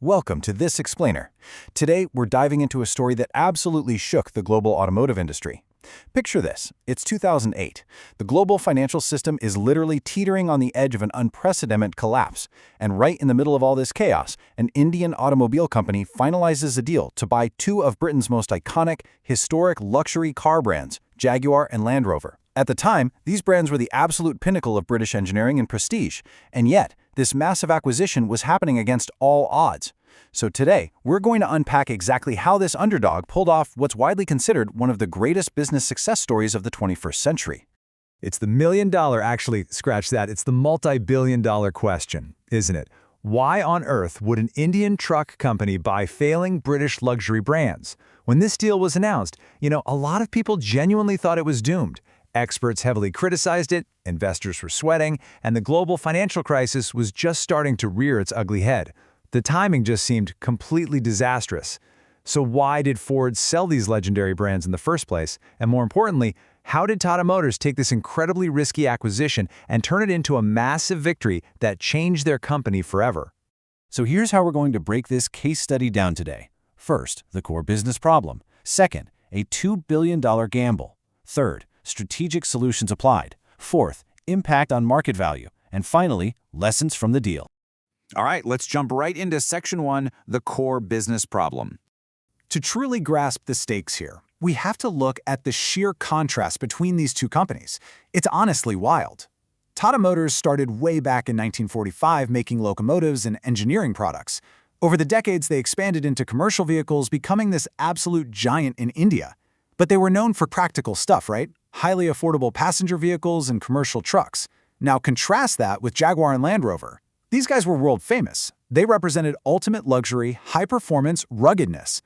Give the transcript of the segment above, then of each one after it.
Welcome to This Explainer. Today, we're diving into a story that absolutely shook the global automotive industry. Picture this. It's 2008. The global financial system is literally teetering on the edge of an unprecedented collapse. And right in the middle of all this chaos, an Indian automobile company finalizes a deal to buy two of Britain's most iconic, historic luxury car brands, Jaguar and Land Rover. At the time, these brands were the absolute pinnacle of British engineering and prestige. And yet, this massive acquisition was happening against all odds. So today, we're going to unpack exactly how this underdog pulled off what's widely considered one of the greatest business success stories of the 21st century. It's the million-dollar, actually, scratch that, it's the multi-billion-dollar question, isn't it? Why on earth would an Indian truck company buy failing British luxury brands? When this deal was announced, a lot of people genuinely thought it was doomed. Experts heavily criticized it, investors were sweating, and the global financial crisis was just starting to rear its ugly head. The timing just seemed completely disastrous. So why did Ford sell these legendary brands in the first place? And more importantly, how did Tata Motors take this incredibly risky acquisition and turn it into a massive victory that changed their company forever? So here's how we're going to break this case study down today. First, the core business problem. Second, a $2 billion gamble. Third, strategic solutions applied. Fourth, impact on market value. And finally, lessons from the deal. All right, let's jump right into Section 1, the core business problem. To truly grasp the stakes here, we have to look at the sheer contrast between these two companies. It's honestly wild. Tata Motors started way back in 1945 making locomotives and engineering products. Over the decades, they expanded into commercial vehicles, becoming this absolute giant in India. But they were known for practical stuff, right? Highly affordable passenger vehicles and commercial trucks. Now contrast that with Jaguar and Land Rover. These guys were world famous. They represented ultimate luxury, high-performance, ruggedness.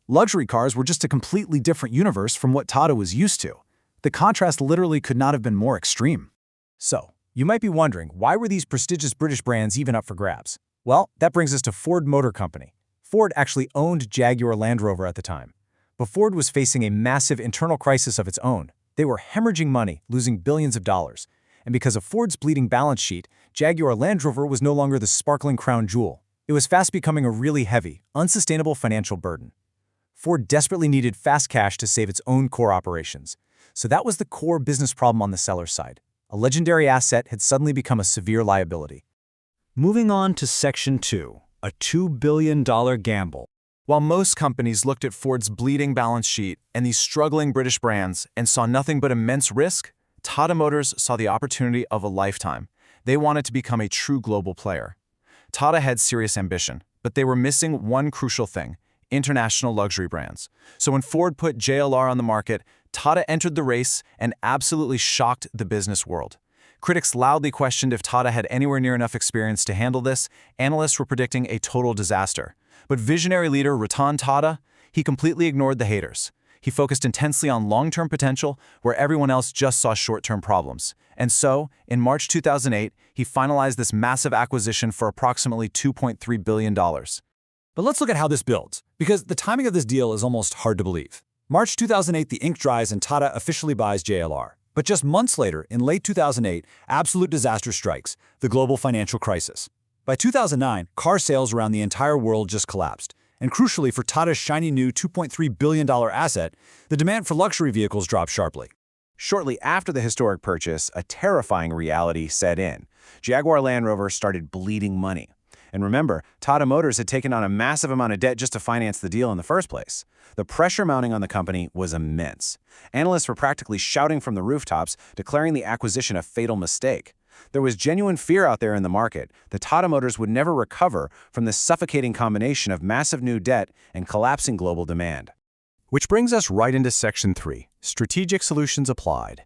Luxury cars were just a completely different universe from what Tata was used to. The contrast literally could not have been more extreme. So, you might be wondering, why were these prestigious British brands even up for grabs? Well, that brings us to Ford Motor Company. Ford actually owned Jaguar Land Rover at the time. But Ford was facing a massive internal crisis of its own. They were hemorrhaging money, losing billions of dollars. And because of Ford's bleeding balance sheet, Jaguar Land Rover was no longer the sparkling crown jewel. It was fast becoming a really heavy, unsustainable financial burden. Ford desperately needed fast cash to save its own core operations. So that was the core business problem on the seller's side. A legendary asset had suddenly become a severe liability. Moving on to Section 2, a $2 billion gamble. While most companies looked at Ford's bleeding balance sheet and these struggling British brands and saw nothing but immense risk, Tata Motors saw the opportunity of a lifetime. They wanted to become a true global player. Tata had serious ambition, but they were missing one crucial thing: international luxury brands. So when Ford put JLR on the market, Tata entered the race and absolutely shocked the business world. Critics loudly questioned if Tata had anywhere near enough experience to handle this. Analysts were predicting a total disaster. But visionary leader Ratan Tata, he completely ignored the haters. He focused intensely on long-term potential where everyone else just saw short-term problems. And so, in March 2008, he finalized this massive acquisition for approximately $2.3 billion. But let's look at how this builds, because the timing of this deal is almost hard to believe. March 2008, the ink dries and Tata officially buys JLR. But just months later, in late 2008, absolute disaster strikes, the global financial crisis. By 2009, car sales around the entire world just collapsed. And crucially for Tata's shiny new $2.3 billion asset, the demand for luxury vehicles dropped sharply. Shortly after the historic purchase, a terrifying reality set in. Jaguar Land Rover started bleeding money. And remember, Tata Motors had taken on a massive amount of debt just to finance the deal in the first place. The pressure mounting on the company was immense. Analysts were practically shouting from the rooftops, declaring the acquisition a fatal mistake. There was genuine fear out there in the market that Tata Motors would never recover from this suffocating combination of massive new debt and collapsing global demand. Which brings us right into Section 3, strategic solutions applied.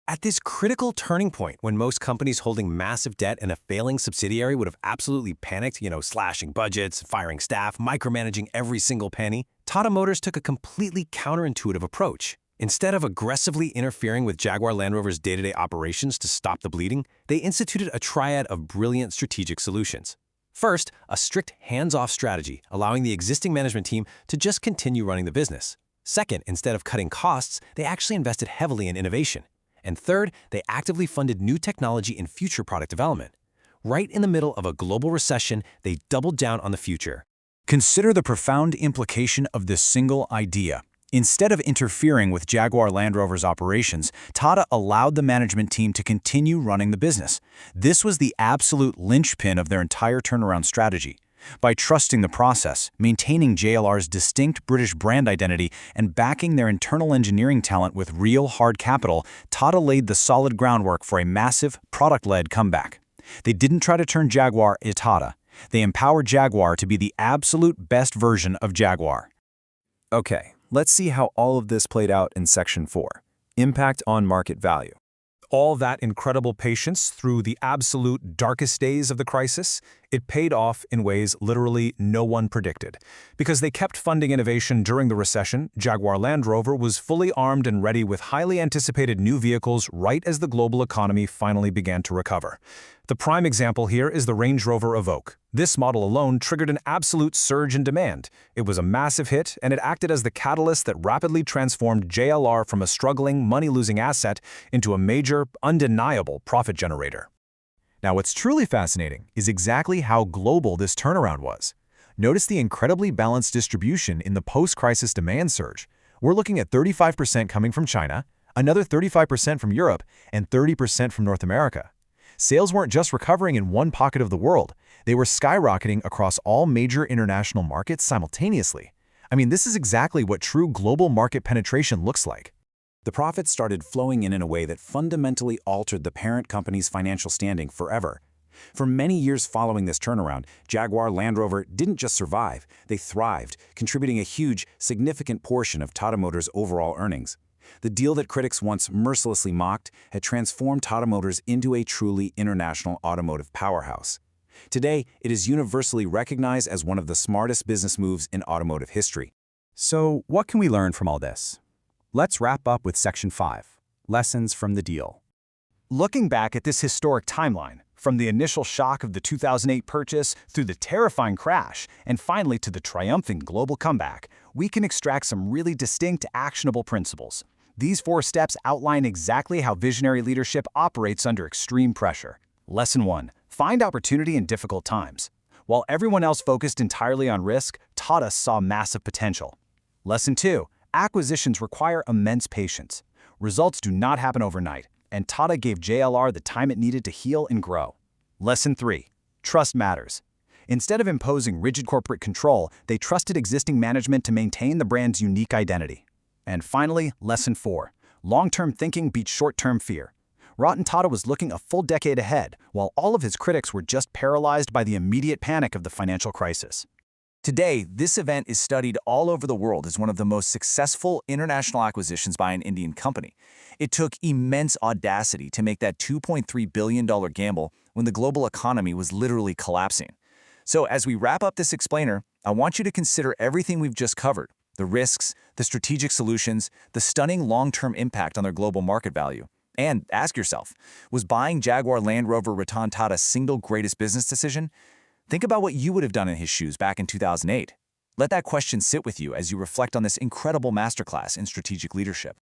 At this critical turning point when most companies holding massive debt and a failing subsidiary would have absolutely panicked, slashing budgets, firing staff, micromanaging every single penny, Tata Motors took a completely counterintuitive approach. Instead of aggressively interfering with Jaguar Land Rover's day-to-day operations to stop the bleeding, they instituted a triad of brilliant strategic solutions. First, a strict hands-off strategy, allowing the existing management team to just continue running the business. Second, instead of cutting costs, they actually invested heavily in innovation. And third, they actively funded new technology and future product development. Right in the middle of a global recession, they doubled down on the future. Consider the profound implication of this single idea. Instead of interfering with Jaguar Land Rover's operations, Tata allowed the management team to continue running the business. This was the absolute linchpin of their entire turnaround strategy. By trusting the process, maintaining JLR's distinct British brand identity, and backing their internal engineering talent with real hard capital, Tata laid the solid groundwork for a massive, product-led comeback. They didn't try to turn Jaguar into Tata. They empowered Jaguar to be the absolute best version of Jaguar. Okay, let's see how all of this played out in Section 4. Impact on market value. All that incredible patience through the absolute darkest days of the crisis, it paid off in ways literally no one predicted. Because they kept funding innovation during the recession, Jaguar Land Rover was fully armed and ready with highly anticipated new vehicles right as the global economy finally began to recover. The prime example here is the Range Rover Evoque. This model alone triggered an absolute surge in demand. It was a massive hit, and it acted as the catalyst that rapidly transformed JLR from a struggling, money-losing asset into a major, undeniable profit generator. Now, what's truly fascinating is exactly how global this turnaround was. Notice the incredibly balanced distribution in the post-crisis demand surge. We're looking at 35% coming from China, another 35% from Europe, and 30% from North America. Sales weren't just recovering in one pocket of the world. They were skyrocketing across all major international markets simultaneously. I mean, this is exactly what true global market penetration looks like. The profits started flowing in a way that fundamentally altered the parent company's financial standing forever. For many years following this turnaround, Jaguar Land Rover didn't just survive, they thrived, contributing a huge, significant portion of Tata Motors' overall earnings. The deal that critics once mercilessly mocked had transformed Tata Motors into a truly international automotive powerhouse. Today, it is universally recognized as one of the smartest business moves in automotive history. So, what can we learn from all this? Let's wrap up with Section 5, Lessons from the Deal. Looking back at this historic timeline, from the initial shock of the 2008 purchase through the terrifying crash, and finally to the triumphant global comeback, we can extract some really distinct, actionable principles. These 4 steps outline exactly how visionary leadership operates under extreme pressure. Lesson 1. Find opportunity in difficult times. While everyone else focused entirely on risk, Tata saw massive potential. Lesson 2. Acquisitions require immense patience. Results do not happen overnight, and Tata gave JLR the time it needed to heal and grow. Lesson 3. Trust matters. Instead of imposing rigid corporate control, they trusted existing management to maintain the brand's unique identity. And finally, Lesson 4. Long-term thinking beats short-term fear. Ratan Tata was looking a full decade ahead, while all of his critics were just paralyzed by the immediate panic of the financial crisis. Today, this event is studied all over the world as one of the most successful international acquisitions by an Indian company. It took immense audacity to make that $2.3 billion gamble when the global economy was literally collapsing. So as we wrap up this explainer, I want you to consider everything we've just covered: the risks, the strategic solutions, the stunning long-term impact on their global market value. And ask yourself, was buying Jaguar Land Rover Ratan Tata's single greatest business decision? Think about what you would have done in his shoes back in 2008. Let that question sit with you as you reflect on this incredible masterclass in strategic leadership.